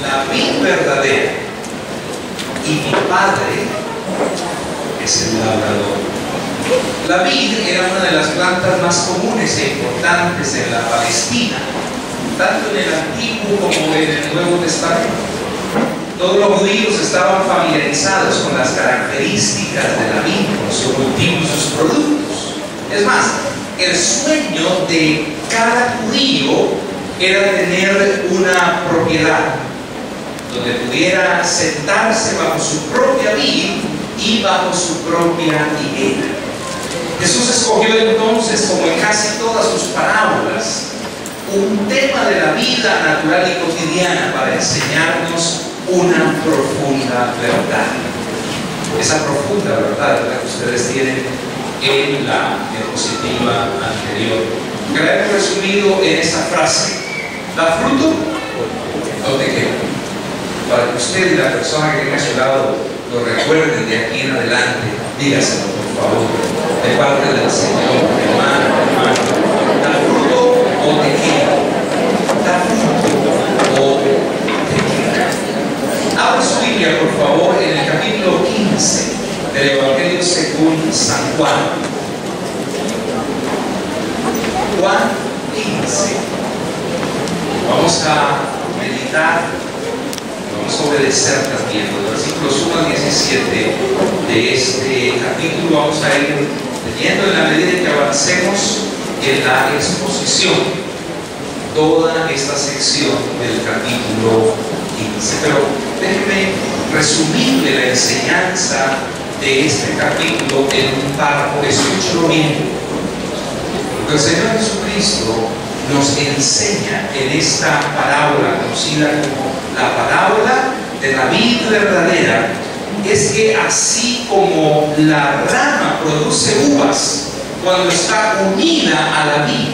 la vid verdadera y mi Padre es el labrador. La vid era una de las plantas más comunes e importantes en la Palestina, tanto en el Antiguo como en el Nuevo Testamento. Todos los judíos estaban familiarizados con las características de la vid, con su cultivo y sus productos. Es más, el sueño de cada judío era tener una propiedad donde pudiera sentarse bajo su propia vid y bajo su propia higuera. Jesús escogió entonces, como en casi todas sus parábolas, un tema de la vida natural y cotidiana para enseñarnos una profunda verdad. Esa profunda verdad es la que ustedes tienen en la diapositiva anterior, que la hemos resumido en esa frase: ¿da fruto o te queda? Para que usted y la persona que tenga a su lado lo recuerden de aquí en adelante, dígaselo por favor, de parte del Señor, hermano, ¿da fruto o te queda? ¿Da fruto o te queda? Abra su Biblia por favor en el capítulo 15 del Evangelio según San Juan. Juan 15. Vamos a meditar, vamos a obedecer también los versículos 1 al 17 de este capítulo. Vamos a ir leyendo en la medida en que avancemos en la exposición toda esta sección del capítulo 15. Pero déjenme resumirle la enseñanza de este capítulo en un párrafo. Escúchelo bien. Porque el Señor Jesucristo nos enseña en esta parábola conocida como la parábola de la vid verdadera, es que así como la rama produce uvas cuando está unida a la vid,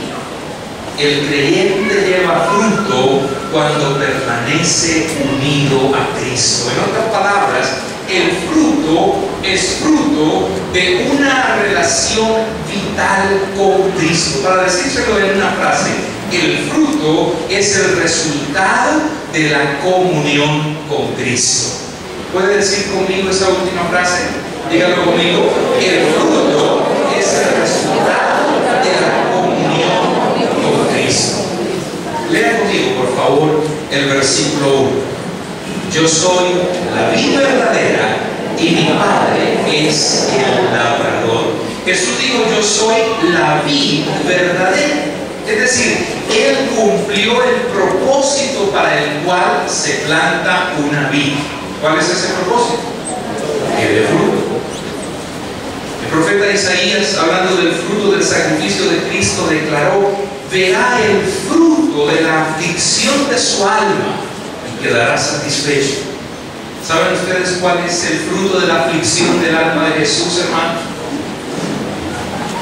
el creyente lleva fruto cuando permanece unido a Cristo. En otras palabras, el fruto es fruto de una relación vital con Cristo. Para decírselo en una frase, el fruto es el resultado de la comunión con Cristo. ¿Puede decir conmigo esa última frase? Dígalo conmigo. El fruto es el resultado de la comunión con Cristo. Lea conmigo, por favor, el versículo 1. Yo soy la vid verdadera y mi Padre es el labrador. Jesús dijo: yo soy la vid verdadera. Es decir, Él cumplió el propósito para el cual se planta una vid. ¿Cuál es ese propósito? Que dé fruto. El profeta Isaías, hablando del fruto del sacrificio de Cristo, declaró: verá el fruto de la aflicción de su alma y quedará satisfecho. ¿Saben ustedes cuál es el fruto de la aflicción del alma de Jesús, hermano?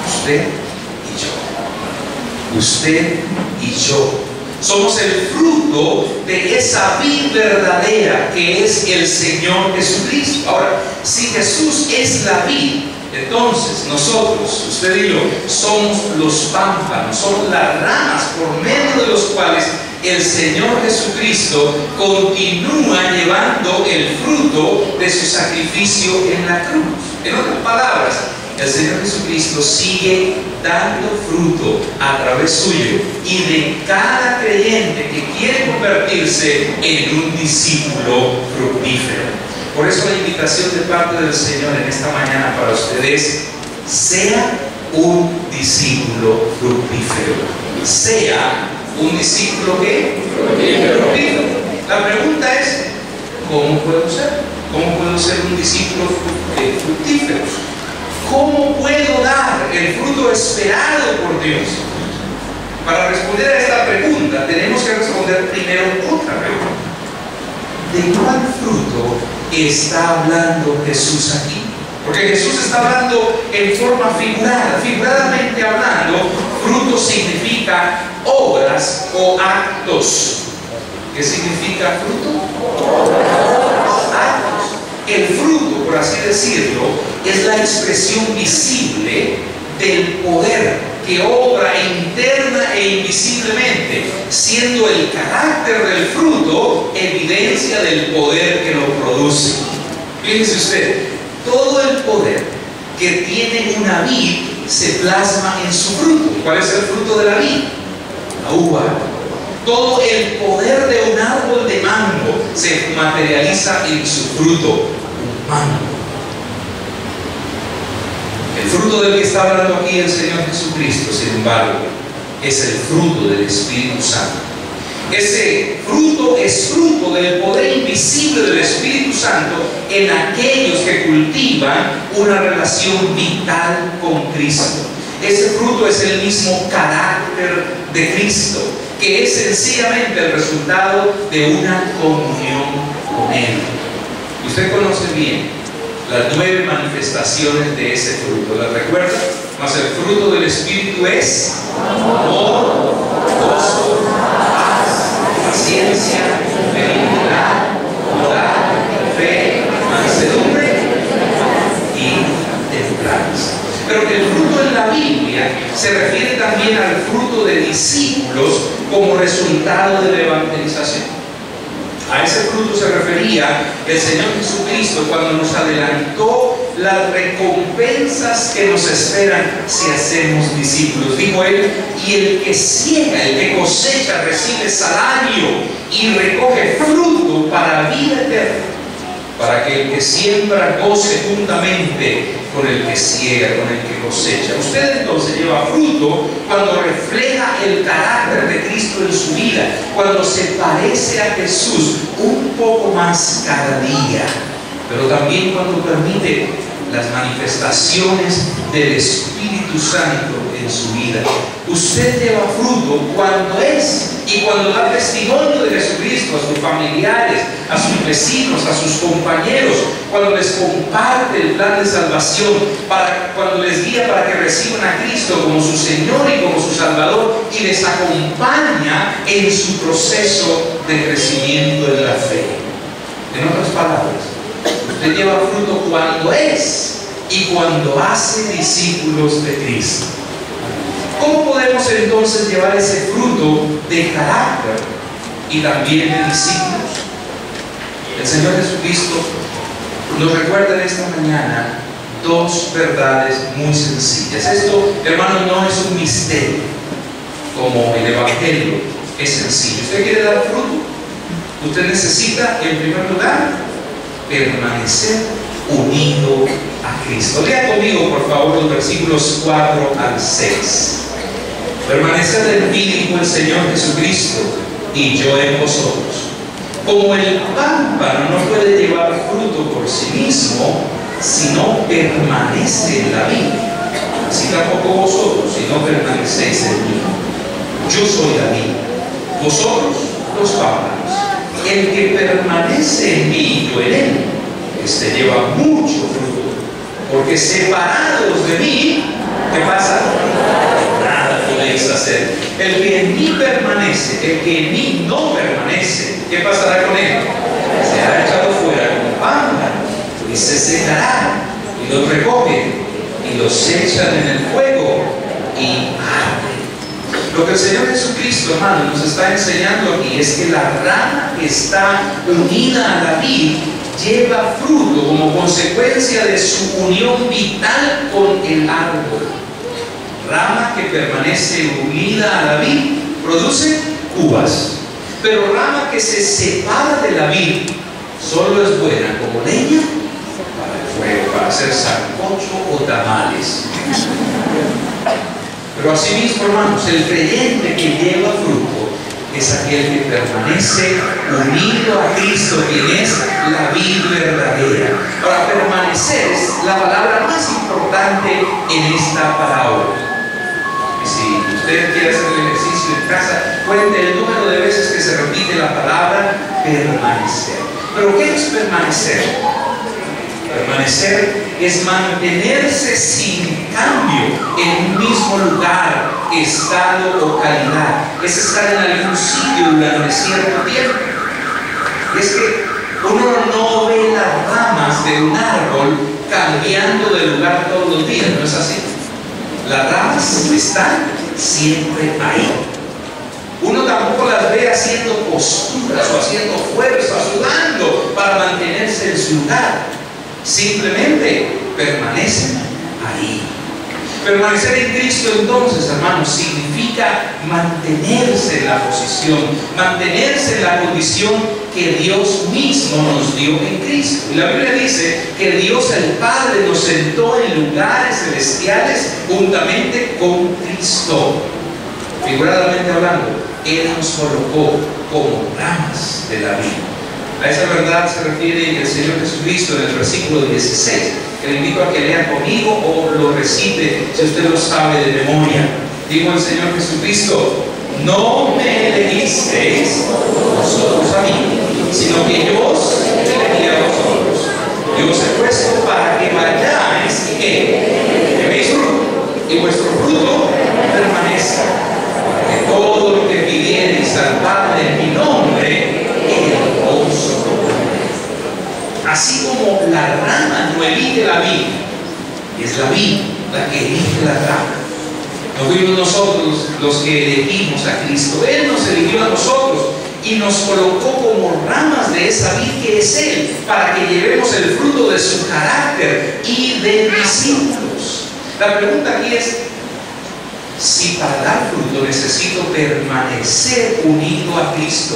Usted y yo. Usted y yo. Somos el fruto de esa vid verdadera que es el Señor Jesucristo. Ahora, si Jesús es la vid, entonces nosotros, usted y yo, somos los pámpanos, son las ramas por medio de los cuales el Señor Jesucristo continúa llevando el fruto de su sacrificio en la cruz. En otras palabras, el Señor Jesucristo sigue dando fruto a través suyo y de cada creyente que quiere convertirse en un discípulo fructífero. Por eso la invitación de parte del Señor en esta mañana para ustedes: sea un discípulo fructífero. Sea un discípulo ¿qué? Fructífero. La pregunta es: ¿cómo puedo ser? ¿Cómo puedo ser un discípulo fructífero? ¿Cómo puedo dar el fruto esperado por Dios? Para responder a esta pregunta tenemos que responder primero otra pregunta: ¿de cuál fruto está hablando Jesús aquí? Porque Jesús está hablando en forma figurada. Figuradamente hablando, fruto significa obras o actos. ¿Qué significa fruto? Actos. El fruto, por así decirlo, es la expresión visible del poder que obra interna e invisiblemente, siendo el carácter del fruto evidencia consecuencia del poder que lo produce. Fíjense usted, todo el poder que tiene una vid se plasma en su fruto. ¿Cuál es el fruto de la vid? La uva. Todo el poder de un árbol de mango se materializa en su fruto, un mango. El fruto del que está hablando aquí el Señor Jesucristo, sin embargo, es el fruto del Espíritu Santo. Ese fruto es fruto del poder invisible del Espíritu Santo en aquellos que cultivan una relación vital con Cristo. Ese fruto es el mismo carácter de Cristo, que es sencillamente el resultado de una comunión con Él. Usted conoce bien las 9 manifestaciones de ese fruto. ¿Las recuerda? Mas el fruto del Espíritu es amor, gozo, paciencia, benignidad, bondad, fe, mansedumbre y templanza. Pero el fruto en la Biblia se refiere también al fruto de discípulos como resultado de la evangelización. A ese fruto se refería el Señor Jesucristo cuando nos adelantó las recompensas que nos esperan si hacemos discípulos. Dijo Él, y el que siega, el que cosecha, recibe salario y recoge fruto para vida eterna, para que el que siembra goce juntamente con el que siega, con el que cosecha. Usted entonces lleva fruto cuando refleja el carácter de Cristo en su vida, cuando se parece a Jesús un poco más cada día, pero también cuando permite las manifestaciones del Espíritu Santo en su vida. Usted lleva fruto cuando es y cuando da testimonio de Jesucristo a sus familiares, a sus vecinos, a sus compañeros, cuando les comparte el plan de salvación, cuando les guía para que reciban a Cristo como su Señor y como su Salvador, y les acompaña en su proceso de crecimiento en la fe. En otras palabras, usted lleva fruto cuando es y cuando hace discípulos de Cristo. ¿Cómo podemos entonces llevar ese fruto de carácter y también de discípulos? El Señor Jesucristo nos recuerda en esta mañana 2 verdades muy sencillas. Esto, hermanos, no es un misterio, como el Evangelio es sencillo. ¿Usted quiere dar fruto? Usted necesita, en primer lugar, permanecer unido a Cristo. Lea conmigo, por favor, los versículos 4 al 6. Permaneced en mí, dijo el Señor Jesucristo, y yo en vosotros. Como el pámpano no puede llevar fruto por sí mismo si no permanece en la vid, así tampoco vosotros si no permanecéis en mí. Yo soy la vid, vosotros los pámpanos. El que permanece en mí y yo en él, este lleva mucho fruto, porque separados de mí, ¿qué pasa? Nada podéis hacer. El que en mí permanece, el que en mí no permanece, ¿qué pasará con él? Será echado fuera como pámpano y se secará, y los recogen y los echan en el fuego y arden. Lo que el Señor Jesucristo, hermano, nos está enseñando aquí es que la rama que está unida a la vid lleva fruto como consecuencia de su unión vital con el árbol. Rama que permanece unida a la vid produce uvas, pero rama que se separa de la vid solo es buena como leña para el fuego, para hacer sancocho o tamales. Pero asimismo, hermanos, el creyente que lleva fruto es aquel que permanece unido a Cristo, quien es la vid verdadera. Para permanecer es la palabra más importante en esta parábola. Y si usted quiere hacer el ejercicio en casa, cuente el número de veces que se repite la palabra permanecer. ¿Pero qué es permanecer? Permanecer es mantenerse sin cambio en un mismo lugar, estado o calidad. Es estar en algún sitio durante cierto tiempo. Es que uno no ve las ramas de un árbol cambiando de lugar todos los días, ¿no es así? Las ramas están siempre ahí. Uno tampoco las ve haciendo posturas o haciendo fuerza, sudando para mantenerse en su lugar. Simplemente permanecen ahí. Permanecer en Cristo, entonces, hermanos, significa mantenerse en la posición, mantenerse en la condición que Dios mismo nos dio en Cristo. Y la Biblia dice que Dios el Padre nos sentó en lugares celestiales juntamente con Cristo. Figuradamente hablando, Él nos colocó como ramas de la vida. A esa verdad se refiere el Señor Jesucristo en el versículo 16, que le invito a que lea conmigo o lo recite si usted lo sabe de memoria. Dijo el Señor Jesucristo: no me elegisteis vosotros a mí, sino que yo os elegí a vosotros. Yo os he puesto para que vayáis y que deis fruto, y vuestro fruto permanezca. Que todo lo que pidiereis al Padre en mi nombre, Él os lo dará. Así como la rama no elige la vid, es la vid la que elige la rama. No fuimos nosotros los que elegimos a Cristo. Él nos eligió a nosotros y nos colocó como ramas de esa vid que es Él, para que llevemos el fruto de su carácter y de discípulos. La pregunta aquí es: si para dar fruto necesito permanecer unido a Cristo,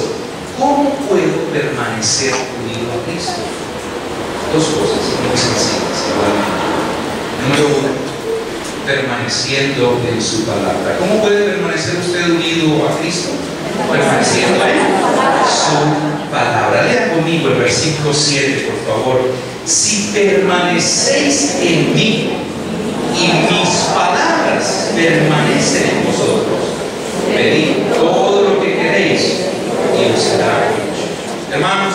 ¿cómo puedo permanecer unido a Cristo? Dos cosas muy sencillas. Número uno, permaneciendo en su palabra. ¿Cómo puede permanecer usted unido a Cristo? Permaneciendo en su palabra. Lean conmigo el versículo 7, por favor. Si permanecéis en mí y mis palabras permanecen en vosotros, pedid todo lo que queréis y os será hecho. Hermanos,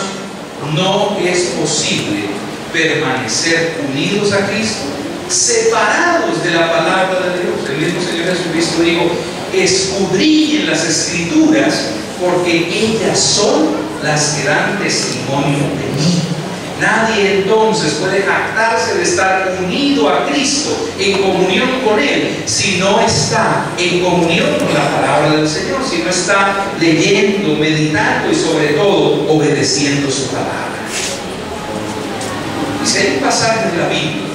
no es posible permanecer unidos a Cristo separados de la palabra de Dios. El mismo Señor Jesucristo dijo: escudriñen las Escrituras, porque ellas son las que dan testimonio de mí. Nadie entonces puede jactarse de estar unido a Cristo, en comunión con Él, si no está en comunión con la palabra del Señor, si no está leyendo, meditando y sobre todo obedeciendo su palabra. Y si hay un pasaje de la Biblia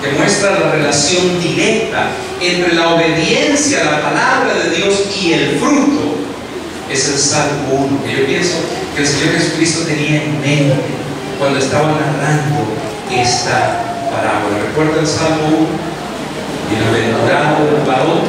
que muestra la relación directa entre la obediencia a la palabra de Dios y el fruto, es el Salmo 1, que yo pienso que el Señor Jesucristo tenía en mente cuando estaba narrando esta parábola. ¿Recuerda el Salmo 1? Bienaventurado el varón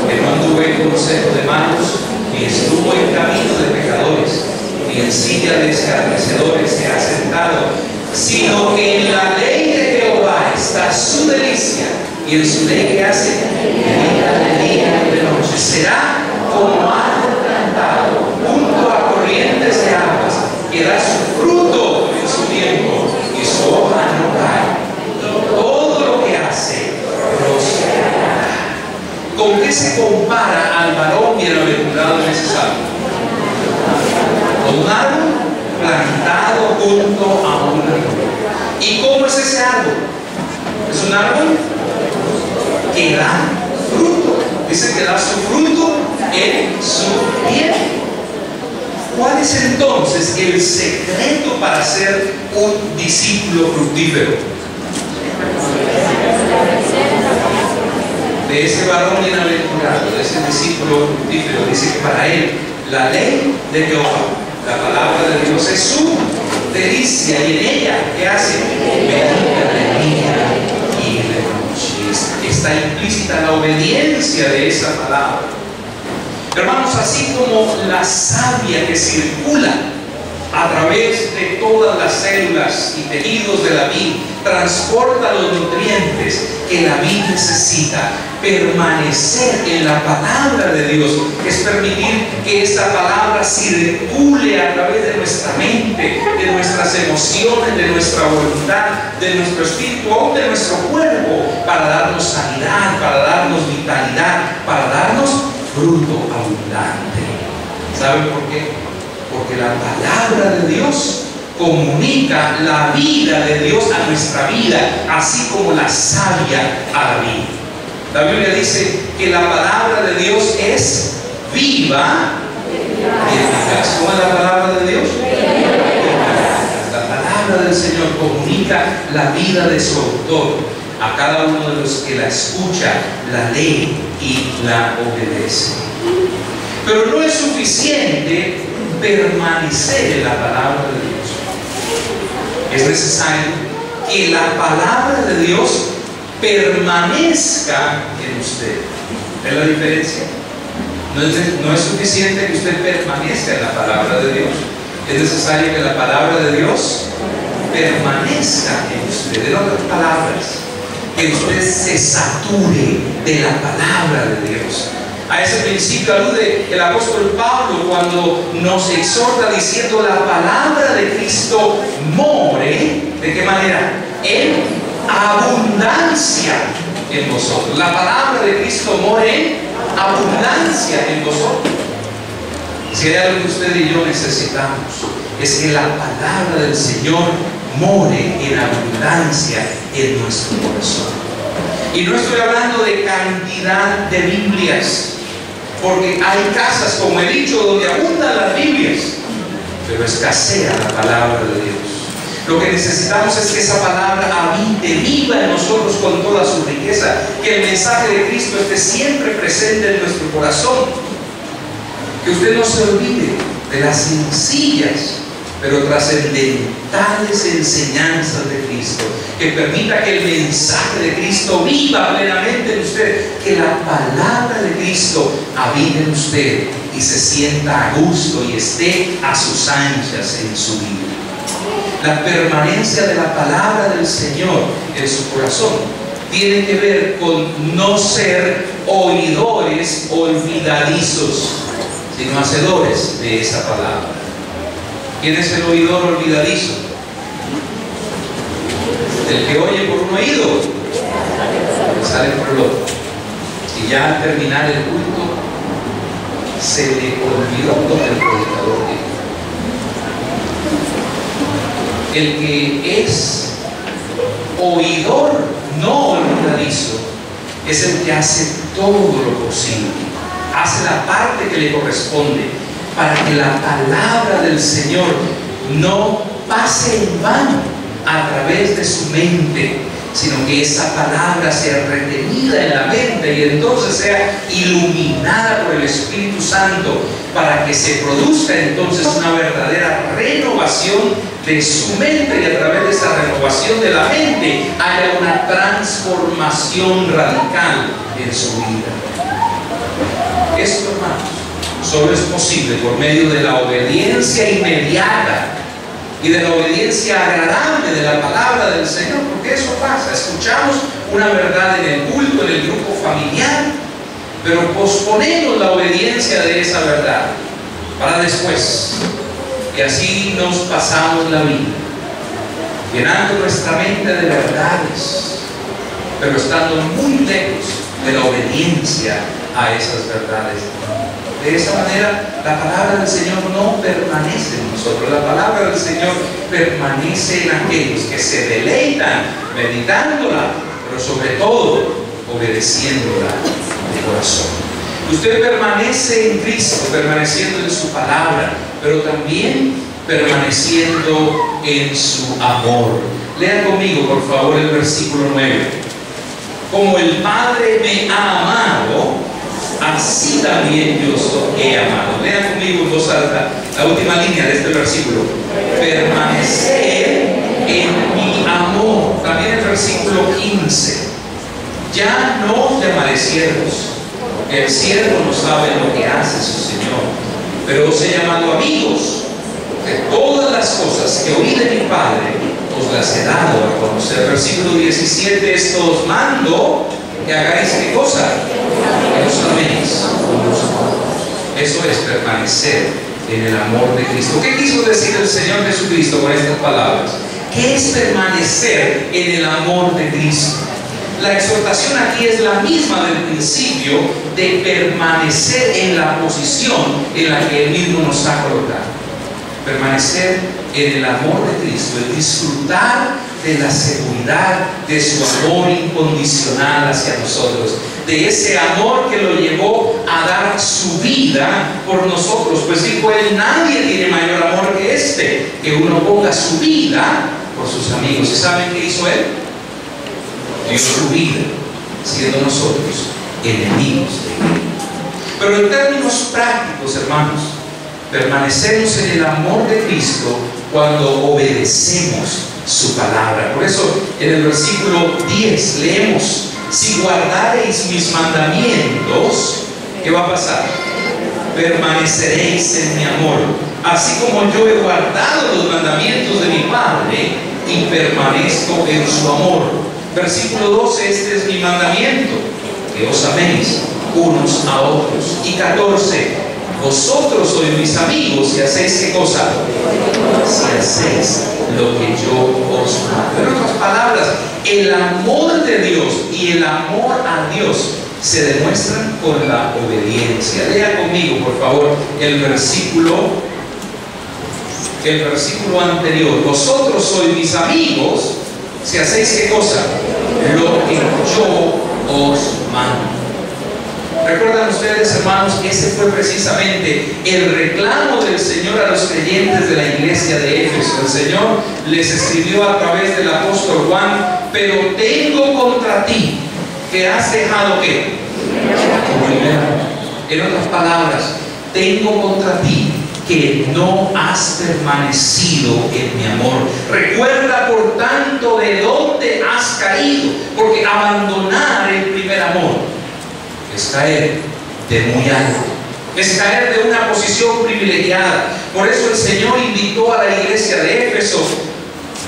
que no anduvo en consejo de malos, ni estuvo en camino de pecadores, ni en silla de escarnecedores se ha sentado, sino que en la ley de Jehová está su delicia, y en su ley que hace medita de día y de noche. Será como árbol plantado junto a corrientes de aguas, que da su fruto en su tiempo y su hoja no cae, y todo lo que hace prosperará. ¿Con qué se compara al varón bienaventurado en ese salmo? Con un árbol plantado junto a un río. ¿Y cómo es ese árbol? Es un árbol que da fruto. Dice que da su fruto en su tiempo. ¿Cuál es entonces el secreto para ser un discípulo fructífero? De ese varón bienaventurado, de ese discípulo fructífero, dice que para él la ley de Jehová, la palabra de Dios, es su delicia, y en ella, ¿qué hace? Medita de día y de noche. Está implícita la obediencia de esa palabra. Hermanos, así como la savia que circula a través de todas las células y tejidos de la vid transporta los nutrientes que la vid necesita, permanecer en la palabra de Dios es permitir que esa palabra circule a través de nuestra mente, de nuestras emociones, de nuestra voluntad, de nuestro espíritu, aún de nuestro cuerpo, para darnos sanidad, para darnos vitalidad, para darnos fruto abundante. ¿Saben por qué? Porque la palabra de Dios comunica la vida de Dios a nuestra vida, así como la savia a la vida. La Biblia dice que la palabra de Dios es viva y eficaz. ¿Cómo es la palabra de Dios? La palabra del Señor comunica la vida de su autor a cada uno de los que la escucha, la lee y la obedece. Pero no es suficiente permanecer en la palabra de Dios. Es necesario que la palabra de Dios permanezca en usted. ¿Ves la diferencia? No es suficiente que usted permanezca en la palabra de Dios. Es necesario que la palabra de Dios permanezca en usted. En otras palabras, que usted se sature de la palabra de Dios. A ese principio alude el apóstol Pablo cuando nos exhorta diciendo: la palabra de Cristo more. ¿De qué manera? En abundancia en vosotros. La palabra de Cristo more en abundancia en vosotros. Si hay algo que usted y yo necesitamos, es que la palabra del Señor more en abundancia en nuestro corazón. Y no estoy hablando de cantidad de Biblias, porque hay casas, como he dicho, donde abundan las Biblias, pero escasea la palabra de Dios. Lo que necesitamos es que esa palabra habite, viva en nosotros con toda su riqueza, que el mensaje de Cristo esté siempre presente en nuestro corazón, que usted no se olvide de las sencillas pero trascendentales enseñanzas de Cristo, que permita que el mensaje de Cristo viva plenamente en usted, que la palabra de Cristo habite en usted y se sienta a gusto y esté a sus anchas en su vida. La permanencia de la palabra del Señor en su corazón tiene que ver con no ser oidores olvidadizos, sino hacedores de esa palabra. ¿Quién es el oidor olvidadizo? El que oye por un oído, sale por el otro. Y ya al terminar el culto, se le olvidó todo el predicador. El que es oidor no olvidadizo es el que hace todo lo posible, hace la parte que le corresponde, para que la palabra del Señor no pase en vano a través de su mente, sino que esa palabra sea retenida en la mente y entonces sea iluminada por el Espíritu Santo, para que se produzca entonces una verdadera renovación de su mente, y a través de esa renovación de la mente haya una transformación radical en su vida. Esto, hermanos, solo es posible por medio de la obediencia inmediata y de la obediencia agradable de la palabra del Señor, porque eso pasa. Escuchamos una verdad en el culto, en el grupo familiar, pero posponemos la obediencia de esa verdad para después, y así nos pasamos la vida llenando nuestra mente de verdades, pero estando muy lejos de la obediencia a esas verdades. De esa manera, la palabra del Señor no permanece en nosotros. La palabra del Señor permanece en aquellos que se deleitan meditándola, pero sobre todo obedeciéndola de corazón. Usted permanece en Cristo, permaneciendo en su palabra, pero también permaneciendo en su amor. Lea conmigo, por favor, el versículo 9. Como el Padre me ha amado, así también yo os he amado. Lean conmigo en voz alta la última línea de este versículo: permanecer en mi amor. También el versículo 15: ya no os llamaré siervos, el siervo no sabe lo que hace su Señor, pero os he llamado amigos, de todas las cosas que oí de mi Padre os las he dado a conocer. Versículo 17: esto os mando, que hagáis ¿qué cosa? Que os améis unos a otros. Eso es permanecer en el amor de Cristo. ¿Qué quiso decir el Señor Jesucristo con estas palabras? ¿Qué es permanecer en el amor de Cristo? La exhortación aquí es la misma del principio, de permanecer en la posición en la que Él mismo nos ha colocado. Permanecer en el amor de Cristo, el disfrutar de la seguridad de su amor incondicional hacia nosotros, de ese amor que lo llevó a dar su vida por nosotros. Pues dijo él, nadie tiene mayor amor que este, que uno ponga su vida por sus amigos. ¿Y saben qué hizo él? Dio su vida, siendo nosotros enemigos de él. Pero en términos prácticos, hermanos, permanecemos en el amor de Cristo cuando obedecemos su palabra. Por eso en el versículo 10 leemos: si guardareis mis mandamientos, ¿qué va a pasar? Permaneceréis en mi amor, así como yo he guardado los mandamientos de mi Padre y permanezco en su amor. Versículo 12, este es mi mandamiento, que os améis unos a otros. Y 14, vosotros sois mis amigos si hacéis ¿qué cosa? Si hacéis lo que yo os mando. En otras palabras, el amor de Dios y el amor a Dios se demuestran con la obediencia. Lea conmigo, por favor, el versículo anterior. Vosotros sois mis amigos si hacéis ¿qué cosa? Lo que yo os mando. ¿Recuerdan ustedes, hermanos, que ese fue precisamente el reclamo del Señor a los creyentes de la iglesia de Éfeso? El Señor les escribió a través del apóstol Juan: pero tengo contra ti que has dejado ¿qué? Tu primer amor. En otras palabras, tengo contra ti que no has permanecido en mi amor. Recuerda por tanto de dónde has caído, porque abandonar el primer amor es caer de muy alto, es caer de una posición privilegiada. Por eso el Señor invitó a la iglesia de Éfeso,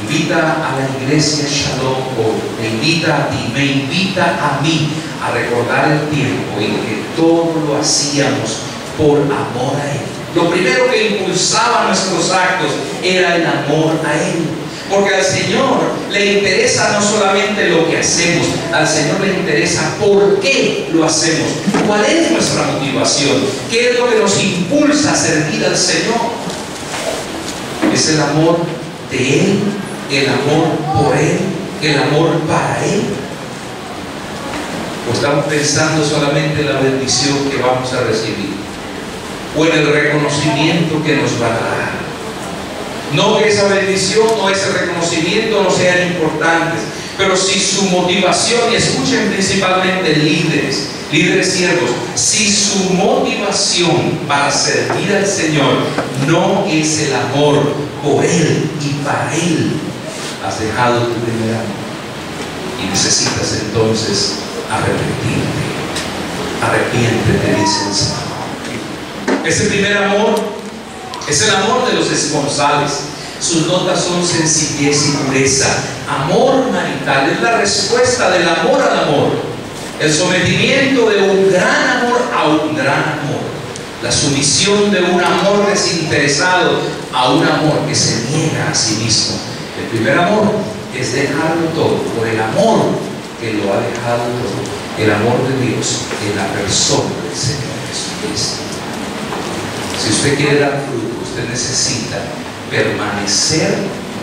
invita a la iglesia Shalom hoy, me invita a ti, me invita a mí a recordar el tiempo en que todo lo hacíamos por amor a Él. Lo primero que impulsaba nuestros actos era el amor a Él. Porque al Señor le interesa no solamente lo que hacemos, al Señor le interesa por qué lo hacemos, cuál es nuestra motivación, qué es lo que nos impulsa a servir al Señor. Es el amor de Él, el amor por Él, el amor para Él. ¿O estamos pensando solamente en la bendición que vamos a recibir? ¿O en el reconocimiento que nos va a dar? No que esa bendición o ese reconocimiento no sean importantes, pero si su motivación, y escuchen principalmente líderes siervos, si su motivación para servir al Señor no es el amor por Él y para Él, has dejado tu primer amor y necesitas entonces arrepentirte. Arrepiéntete, dice el Señor. Ese primer amor es el amor de los esponsales. Sus notas son sencillez y pureza. Amor marital es la respuesta del amor al amor. El sometimiento de un gran amor a un gran amor. La sumisión de un amor desinteresado a un amor que se niega a sí mismo. El primer amor es dejarlo todo por el amor que lo ha dejado todo. El amor de Dios en la persona del Señor Jesucristo. Si usted quiere dar fruto, usted necesita permanecer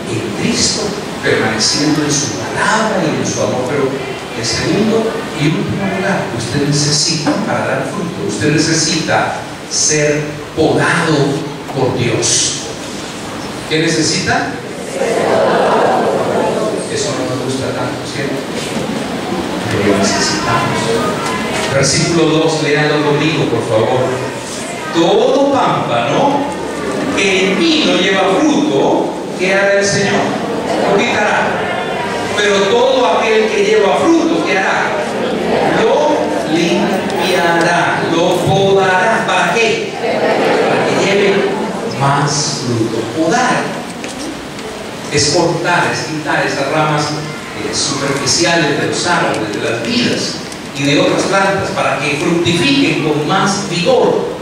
en Cristo, permaneciendo en su palabra y en su amor. Pero en segundo y último lugar, usted necesita, para dar fruto, usted necesita ser podado por Dios. ¿Qué necesita? Eso no nos gusta tanto, ¿cierto? Pero lo necesitamos. Versículo 2, léalo conmigo, por favor. Todo pámpano que en mí no lleva fruto, ¿qué hará el Señor? Lo quitará. Pero todo aquel que lleva fruto, ¿qué hará? Lo limpiará, lo podará. ¿Para qué? Para que lleve más fruto. Podar es cortar, es quitar esas ramas superficiales de los árboles, de las vidas y de otras plantas, para que fructifiquen con más vigor.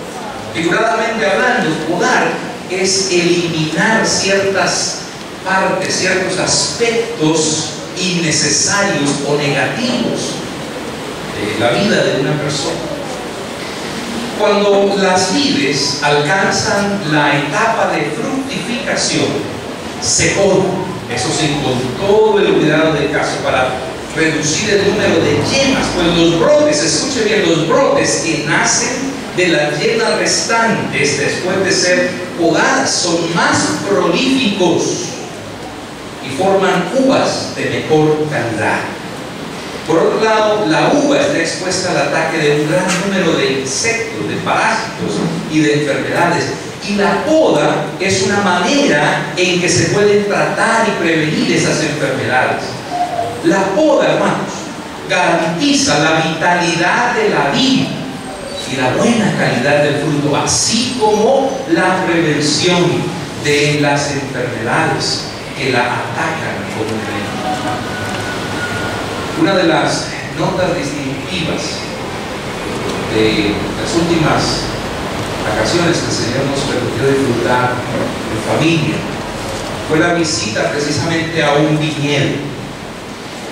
Figuradamente hablando, podar es eliminar ciertas partes, ciertos aspectos innecesarios o negativos de la vida de una persona. Cuando las vides alcanzan la etapa de fructificación, se podan, eso sí, con todo el cuidado del caso, para reducir el número de yemas, pues los brotes, escuche bien, los brotes que nacen de las yemas restantes después de ser podadas son más prolíficos y forman uvas de mejor calidad. Por otro lado, la uva está expuesta al ataque de un gran número de insectos, de parásitos y de enfermedades. Y la poda es una manera en que se pueden tratar y prevenir esas enfermedades. La poda, hermanos, garantiza la vitalidad de la vid y la buena calidad del fruto, así como la prevención de las enfermedades que la atacan comúnmente. Una de las notas distintivas de las últimas vacaciones que el Señor nos permitió disfrutar en familia fue la visita precisamente a un viñedo.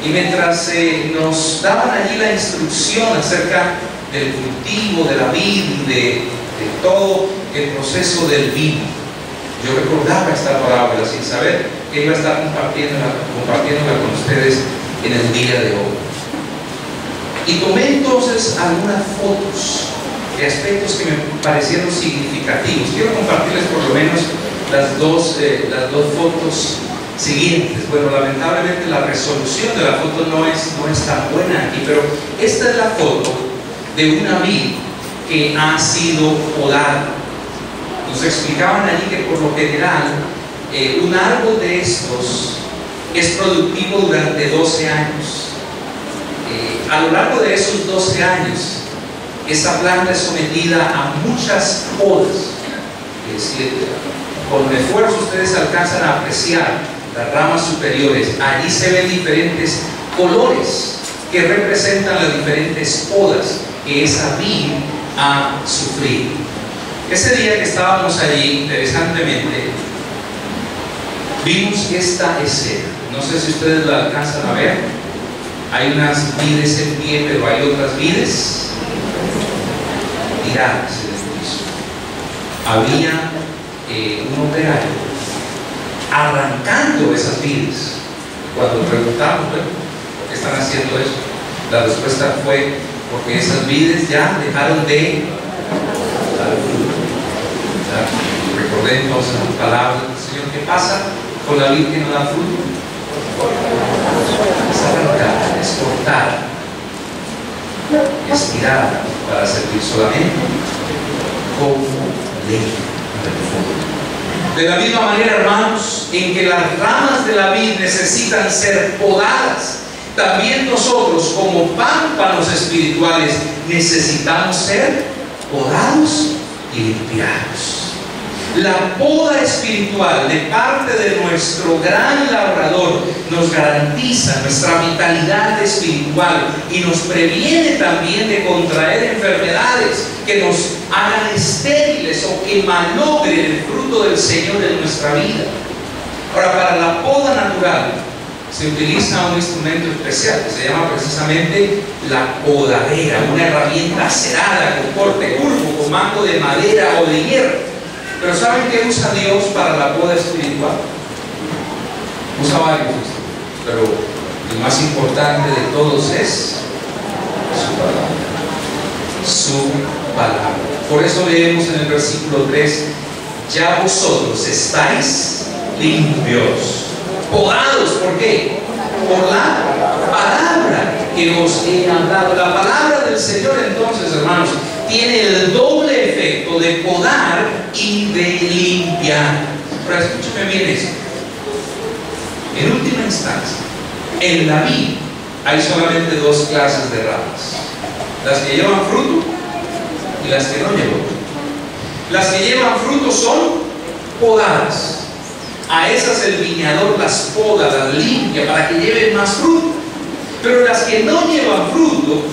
Y mientras nos daban allí la instrucción acerca del cultivo de la vid y de todo el proceso del vino, yo recordaba esta parábola sin saber que iba a estar compartiéndola con ustedes en el día de hoy. Y tomé entonces algunas fotos de aspectos que me parecieron significativos. Quiero compartirles por lo menos las dos fotos siguientes. Bueno, lamentablemente la resolución de la foto no es tan buena aquí, pero esta es la foto de una vid que ha sido podada. Nos explicaban allí que por lo general un árbol de estos es productivo durante 12 años. A lo largo de esos 12 años, esa planta es sometida a muchas podas. Con esfuerzo ustedes alcanzan a apreciar las ramas superiores. Allí se ven diferentes colores que representan las diferentes podas que esa vid ha sufrido. Ese día que estábamos allí, interesantemente, vimos esta escena. No sé si ustedes la alcanzan a ver. Hay unas vides en pie, pero hay otras vides tiradas en el piso. Había un operario arrancando esas vides. Cuando preguntamos, bueno, ¿por qué están haciendo eso? La respuesta fue porque esas vides ya dejaron de dar fruto. Recordé entonces las palabras del Señor. ¿Qué pasa con la vid que no da fruto? Es arrancada, es cortada, es tirada para servir solamente como leña. De la misma manera, hermanos, en que las ramas de la vid necesitan ser podadas, también nosotros como pámpanos espirituales necesitamos ser podados y limpiados. La poda espiritual de parte de nuestro gran labrador nos garantiza nuestra vitalidad espiritual y nos previene también de contraer enfermedades que nos hagan estériles o que malogren el fruto del Señor en nuestra vida. Ahora, para la poda natural se utiliza un instrumento especial que se llama precisamente la podadera, una herramienta aserada con corte curvo, con mango de madera o de hierro. Pero ¿saben qué usa Dios para la poda espiritual? Usa varios, pero el más importante de todos es su palabra. Su palabra. Por eso leemos en el versículo 3: ya vosotros estáis limpios, podados. ¿Por qué? Por la palabra que os he hablado. La palabra del Señor, entonces, hermanos, tiene el doble efecto de podar y de limpiar. Pero escúcheme bien esto. En última instancia, en la vid hay solamente dos clases de ramas: las que llevan fruto y las que no llevan fruto. Las que llevan fruto son podadas. A esas el viñador las poda, las limpia para que lleven más fruto. Pero las que no llevan fruto,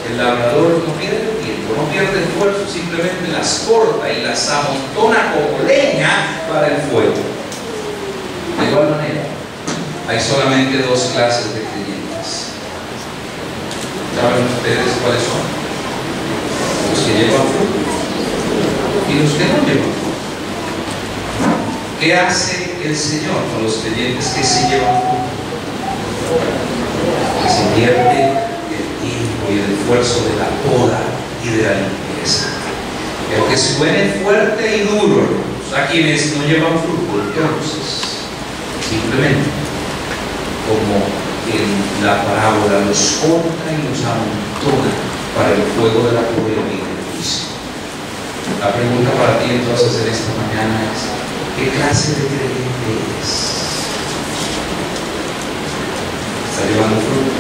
el labrador no pierde tiempo, no pierde esfuerzo, simplemente las corta y las amontona como leña para el fuego. De igual manera, hay solamente dos clases de creyentes. ¿Saben ustedes cuáles son? Los que llevan fruto y los que no llevan fruto. ¿Qué hace el Señor con los creyentes que sí llevan fruto? que se invierte el tiempo y el esfuerzo de la poda y de la limpieza. Y aunque suene fuerte y duro, hermanos, a quienes no llevan fruto, entonces, simplemente, como en la parábola, los corta y los amontona para el fuego de la prueba y del juicio. La pregunta para ti entonces en esta mañana es: ¿qué clase de creyente eres? ¿Está llevando fruto?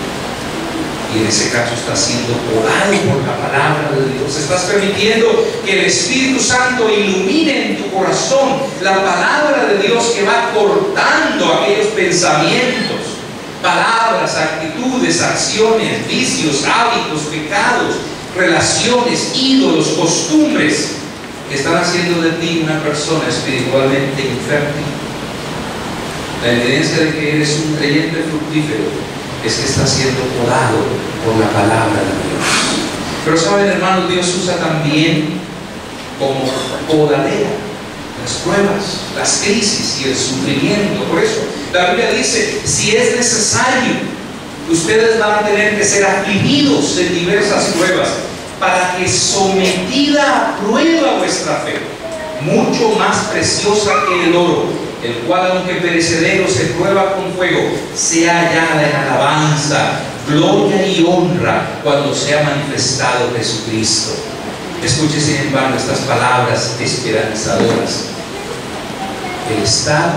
Y en ese caso está siendo podado por la palabra de Dios. Estás permitiendo que el Espíritu Santo ilumine en tu corazón la palabra de Dios, que va cortando aquellos pensamientos, palabras, actitudes, acciones, vicios, hábitos, pecados, relaciones, ídolos, costumbres que están haciendo de ti una persona espiritualmente infértil. La evidencia de que eres un creyente fructífero es que está siendo podado por la palabra de Dios. Pero saben, hermanos, Dios usa también como podadera las pruebas, las crisis y el sufrimiento. Por eso la Biblia dice: si es necesario, ustedes van a tener que ser afligidos en diversas pruebas, para que, sometida a prueba vuestra fe, mucho más preciosa que el oro, el cual aunque perecedero se prueba con fuego, sea hallada en alabanza, gloria y honra cuando sea manifestado Jesucristo. Escuche sin embargo estas palabras esperanzadoras: el estado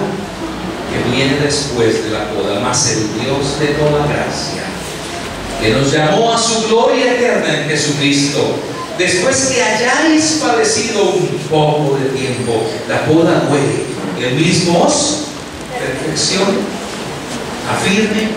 que viene después de la poda, mas el Dios de toda gracia, que nos llamó a su gloria eterna en Jesucristo, después que hayáis padecido un poco de tiempo, la poda duele, el mismo os perfeccione, afirme,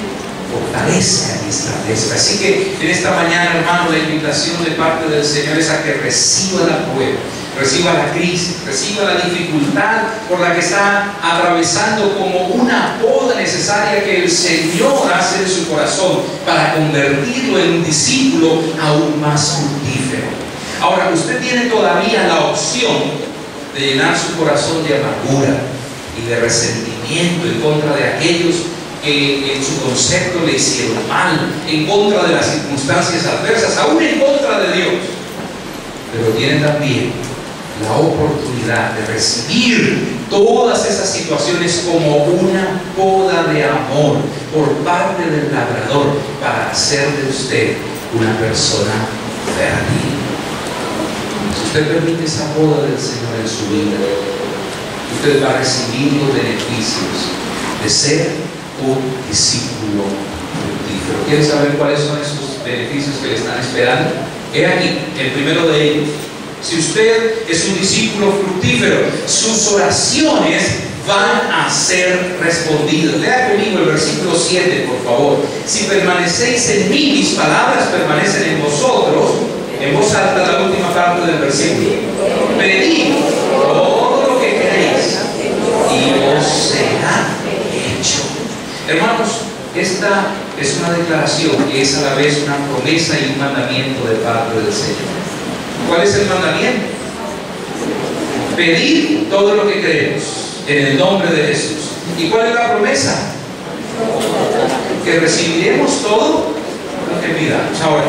fortalezca y establezca. Así que en esta mañana, hermano, la invitación de parte del Señor es a que reciba la prueba, reciba la crisis, reciba la dificultad por la que está atravesando, como una poda necesaria que el Señor hace en su corazón para convertirlo en un discípulo aún más fructífero. Ahora, usted tiene todavía la opción de llenar su corazón de amargura y de resentimiento en contra de aquellos que en su concepto le hicieron mal, en contra de las circunstancias adversas, aún en contra de Dios. Pero tiene también la oportunidad de recibir todas esas situaciones como una poda de amor por parte del labrador, para hacer de usted una persona fértil. Si usted permite esa poda del Señor en su vida, usted va a recibir los beneficios de ser un discípulo fructífero. ¿Quiere saber cuáles son esos beneficios que le están esperando? He aquí, el primero de ellos: si usted es un discípulo fructífero, sus oraciones van a ser respondidas. Lea conmigo el versículo 7, por favor. Si permanecéis en mí, mis palabras permanecen en vosotros. En voz alta, la última parte del versículo: pedid todo lo que queréis y os será hecho. Hermanos, esta es una declaración que es a la vez una promesa y un mandamiento de parte del Señor. ¿Cuál es el mandamiento? Pedir todo lo que queremos en el nombre de Jesús. ¿Y cuál es la promesa? Que recibiremos todo lo que pidamos. Ahora,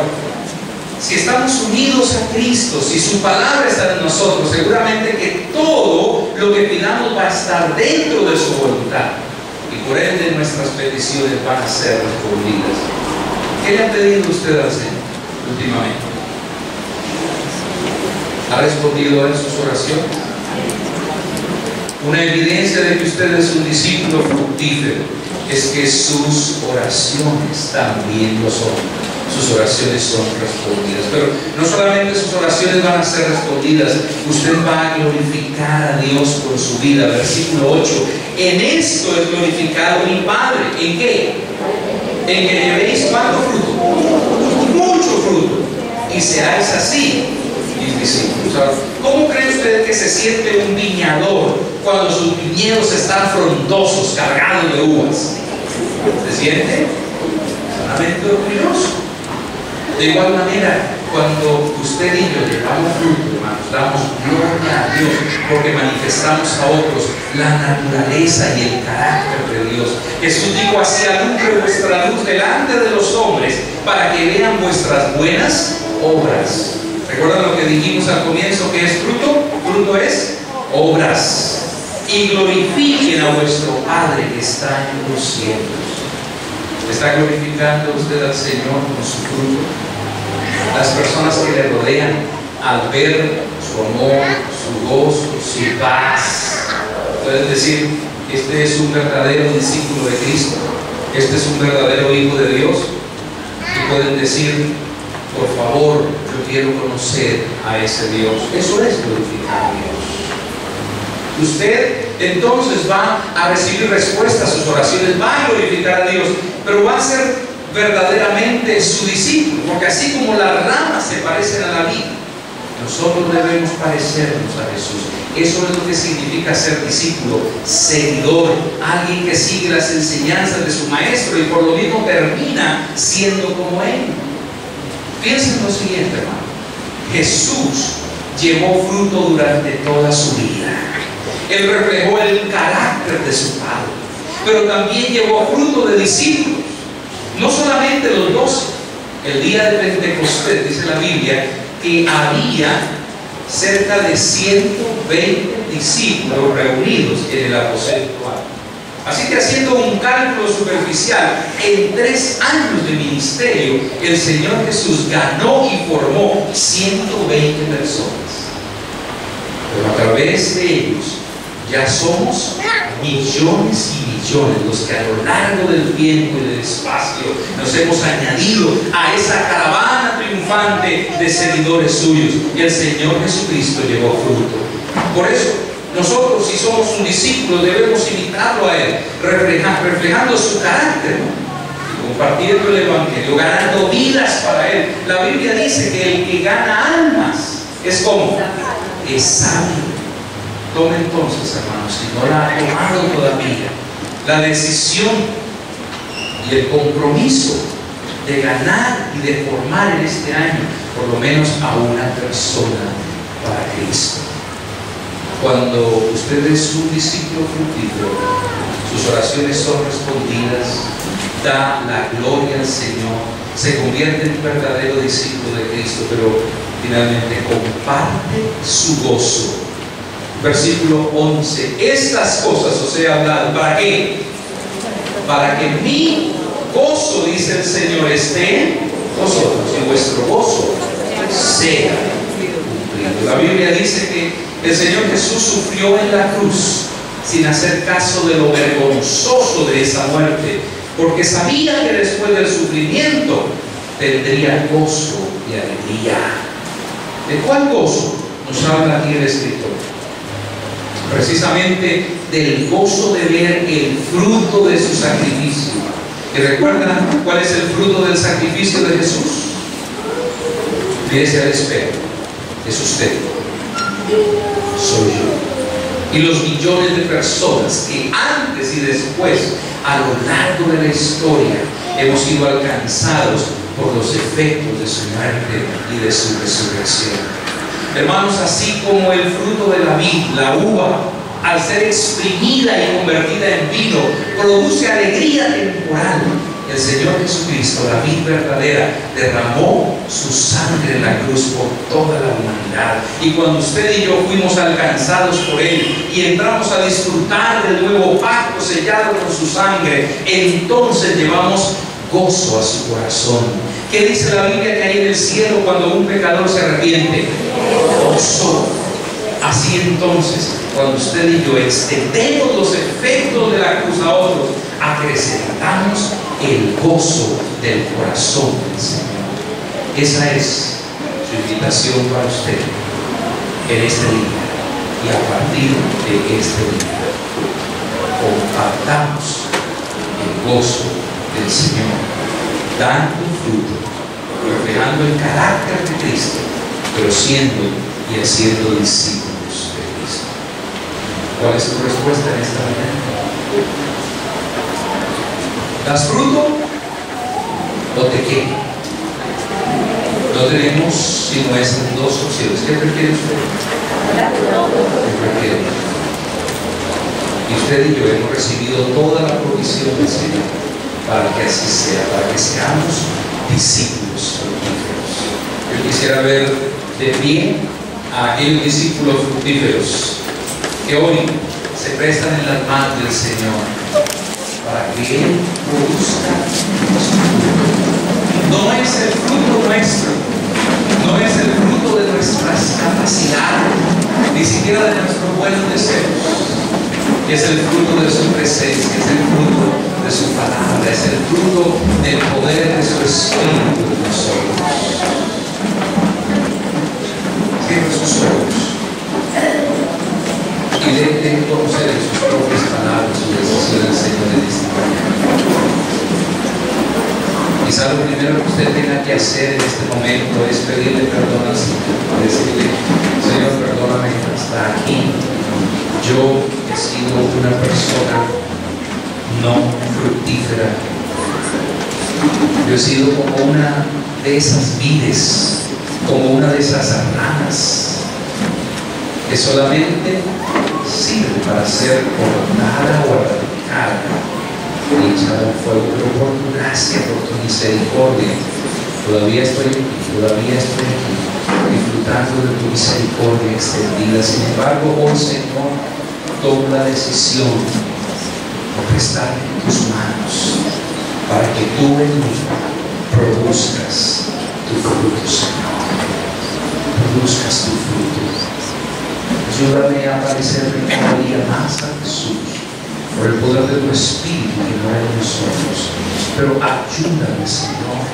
si estamos unidos a Cristo, si su palabra está en nosotros, seguramente que todo lo que pidamos va a estar dentro de su voluntad, y por ende nuestras peticiones van a ser respondidas. ¿Qué le ha pedido usted al Señor últimamente? ¿Ha respondido en sus oraciones? Una evidencia de que usted es un discípulo fructífero es que sus oraciones también lo son. Sus oraciones son respondidas. Pero no solamente sus oraciones van a ser respondidas, usted va a glorificar a Dios con su vida. Versículo 8: en esto es glorificado mi Padre. ¿En qué? En que llevéis ¿cuánto fruto? Mucho fruto, y seáis así mis discípulos. Ahora, ¿cómo cree usted que se siente un viñador cuando sus viñedos están frondosos, cargados de uvas? ¿Se siente? Sanamente orgulloso. De igual manera, cuando usted y yo llevamos fruto, hermanos, damos gloria a Dios porque manifestamos a otros la naturaleza y el carácter de Dios. Jesús dijo: así alumbre vuestra luz delante de los hombres, para que vean vuestras buenas obras. ¿Recuerdan lo que dijimos al comienzo? ¿Qué es fruto? Fruto es obras. Y glorifiquen a vuestro Padre que está en los cielos. ¿Está glorificando usted al Señor con su fruto? Las personas que le rodean, al ver su amor, su gozo, su paz, pueden decir: este es un verdadero discípulo de Cristo, este es un verdadero hijo de Dios. Y pueden decir: por favor, yo quiero conocer a ese Dios. Eso es glorificar a Dios. Usted entonces va a recibir respuestas a sus oraciones, va a glorificar a Dios, pero va a ser verdaderamente su discípulo, porque así como las ramas se parecen a la vid, nosotros debemos parecernos a Jesús. Eso es lo que significa ser discípulo, seguidor, alguien que sigue las enseñanzas de su maestro y por lo mismo termina siendo como él. Piensen lo siguiente, hermano: Jesús llevó fruto durante toda su vida. Él reflejó el carácter de su Padre, pero también llevó fruto de discípulos. No solamente los 12. El día de Pentecostés dice la Biblia que había cerca de 120 discípulos reunidos en el aposento alto. Así que, haciendo un cálculo superficial, en 3 años de ministerio, el Señor Jesús ganó y formó 120 personas. Pero a través de ellos ya somos millones y millones los que a lo largo del tiempo y del espacio nos hemos añadido a esa caravana triunfante de seguidores suyos, y el Señor Jesucristo llevó fruto. Por eso nosotros, si somos un discípulo, debemos imitarlo a Él, reflejando su carácter, y compartiendo el Evangelio, ganando vidas para Él. La Biblia dice que el que gana almas es como es sabio. Tome entonces, hermanos, si no la ha tomado todavía, la decisión y el compromiso de ganar y de formar en este año por lo menos a una persona para Cristo. Cuando usted es un discípulo fructífero, sus oraciones son respondidas, da la gloria al Señor, se convierte en un verdadero discípulo de Cristo, pero finalmente comparte su gozo. Versículo 11: estas cosas os he hablado. ¿Para qué? Para que mi gozo, dice el Señor, esté en vosotros y vuestro gozo sea cumplido. La Biblia dice que el Señor Jesús sufrió en la cruz sin hacer caso de lo vergonzoso de esa muerte, porque sabía que después del sufrimiento tendría gozo y alegría. ¿De cuál gozo nos habla aquí el escritor? Precisamente del gozo de ver el fruto de su sacrificio. ¿Y recuerdan cuál es el fruto del sacrificio de Jesús? Mírese al espejo. Es usted, soy yo, y los millones de personas que antes y después, a lo largo de la historia, hemos sido alcanzados por los efectos de su muerte y de su resurrección. Hermanos, así como el fruto de la vid, la uva, al ser exprimida y convertida en vino, produce alegría temporal, el Señor Jesucristo, la vid verdadera, derramó su sangre en la cruz por toda la humanidad. Y cuando usted y yo fuimos alcanzados por Él y entramos a disfrutar del nuevo pacto sellado con su sangre, entonces llevamos gozo a su corazón. ¿Qué dice la Biblia que hay en el cielo cuando un pecador se arrepiente? Gozo. Así entonces, cuando usted y yo extendemos los efectos de la cruz a otros, acrecentamos el gozo del corazón del Señor. Esa es su invitación para usted en este día y a partir de este día. Compartamos el gozo del Señor, dando fruto, reflejando el carácter de Cristo, pero siendo y haciendo discípulos de Cristo. ¿Cuál es su respuesta en esta mañana? ¿Das fruto o te quema? No tenemos sino esas dos opciones. ¿Qué prefiere usted? ¿Qué prefiere? Y Y usted y yo hemos recibido toda la provisión del Señor para que así sea, para que seamos discípulos fructíferos. Yo quisiera ver de pie a aquellos discípulos fructíferos que hoy se prestan en las manos del Señor para que Él produzca su fruto. No es el fruto nuestro, no es el fruto de nuestras capacidades, ni siquiera de nuestros buenos deseos. Es el fruto de su presencia, es el fruto de su palabra, es el fruto del poder de su Espíritu en nosotros. Cierre sus ojos y deje conocer en sus propias palabras su decisión del Señor en esta mañana. Quizá lo primero que usted tenga que hacer en este momento es pedirle perdón al Señor, decirle: Señor, perdóname hasta aquí. Yo he sido una persona no fructífera. Yo he sido como una de esas vides, como una de esas ramas que solamente sirve para ser cortada o arrancada y echada al fuego. Pero por tu gracia, por tu misericordia, todavía estoy aquí, disfrutando de tu misericordia extendida. Sin embargo, hoy, Señor, tomo la decisión de prestarme en tus manos para que tú en mí produzcas tu fruto, Señor. Produzcas tu fruto. Ayúdame a parecerme cada día más a Jesús por el poder de tu Espíritu que muere en nosotros. Pero ayúdame, Señor,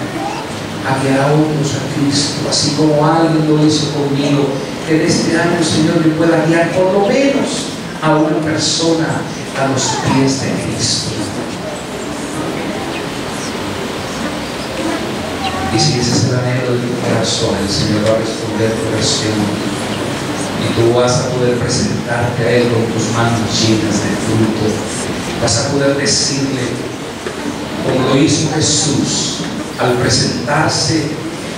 a guiar a otros a Cristo, así como alguien lo hizo conmigo, que en este año, Señor, me pueda guiar por lo menos a una persona a los pies de Cristo. Y si ese es el anhelo de tu corazón, el Señor va a responder tu oración y tú vas a poder presentarte a Él con tus manos llenas de fruto. Vas a poder decirle, como lo hizo Jesús al presentarse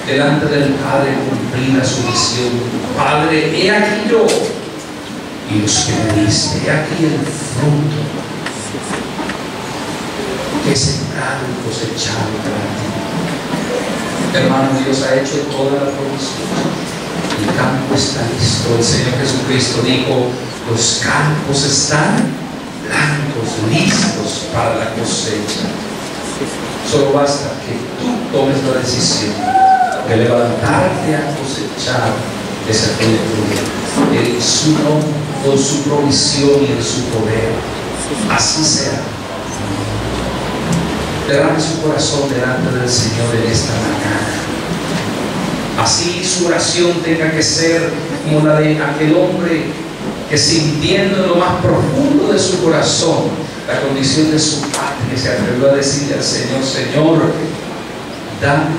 delante del Padre, cumplida su misión: Padre, he aquí yo y los que me diste, he aquí el fruto que he sembrado y cosechado para ti. Hermano, Dios ha hecho toda la provisión. El campo está listo. El Señor Jesucristo dijo: los campos están blancos, listos para la cosecha. Solo basta que tú tomes la decisión de levantarte a cosechar ese fruto en su nombre, con su provisión y en su poder. Así sea. Derrame su corazón delante del Señor en esta mañana. Así su oración tenga que ser como la de aquel hombre que, sintiendo en lo más profundo de su corazón la condición de su patria, se atrevió a decirle al Señor: Señor, dame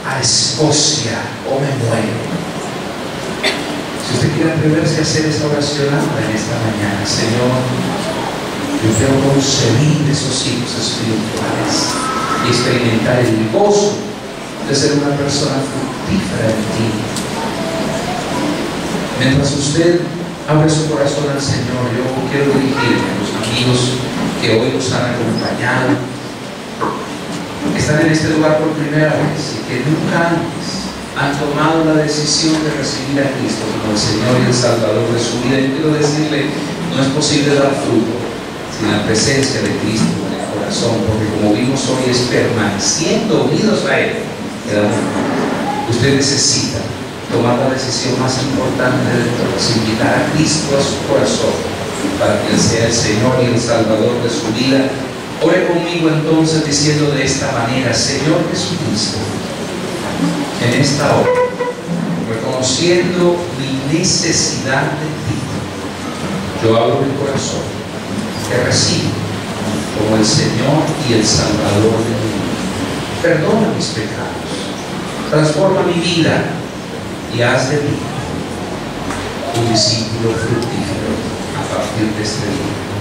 a Escocia o me muero. Si usted quiere atreverse a hacer esa oración en esta mañana: Señor, yo quiero concebir esos hijos espirituales y experimentar el gozo de ser una persona fructífera en ti. Mientras usted abre su corazón al Señor, yo quiero dirigirme a los amigos que hoy nos han acompañado, que están en este lugar por primera vez y que nunca antes han tomado la decisión de recibir a Cristo como el Señor y el Salvador de su vida. Yo quiero decirle: no es posible dar fruto sin la presencia de Cristo en el corazón, porque como vimos hoy, es permaneciendo unidos a Él que damos fruto. Usted necesita tomar la decisión más importante de todas: invitar a Cristo a su corazón para que Él sea el Señor y el Salvador de su vida. Ore conmigo entonces diciendo de esta manera: Señor Jesucristo, en esta hora, reconociendo mi necesidad de ti, yo abro mi corazón, te recibo como el Señor y el Salvador de mi vida. Perdona mis pecados, transforma mi vida y haz de mí un discípulo fructífero a partir de este día.